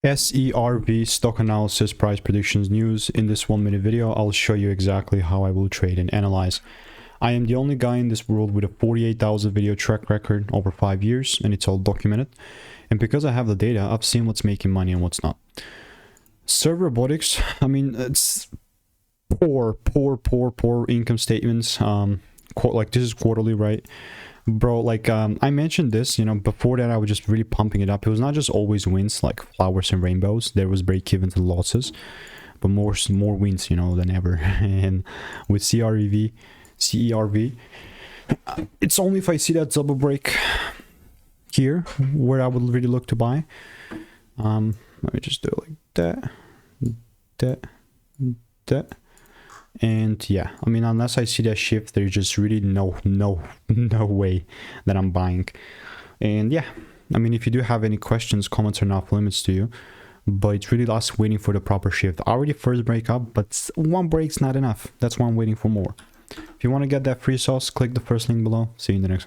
SERV stock analysis price predictions news. In this 1-minute video, I'll show you exactly how I will trade and analyze. I am the only guy in this world with a 48,000 video track record over 5 years, and it's all documented. And because I have the data, I've seen what's making money and what's not. SERV Robotics, I mean, it's poor income statements. Like this is quarterly, right? Bro, like I mentioned this, you know, before that I was just really pumping it up. It was not just always wins like flowers and rainbows. There was break-evens and losses, but more wins, you know, than ever. And with CERV, it's only if I see that double break here where I would really look to buy. Let me just do it like that. And yeah, I mean, unless I see that shift, there's just really no way that I'm buying. And yeah, I mean, if you do have any questions, comments are not off limits to you, but it's really us waiting for the proper shift. I already first break up, but one break's not enough. That's why I'm waiting for more. If you want to get that free sauce, click the first link below. See you in the next one.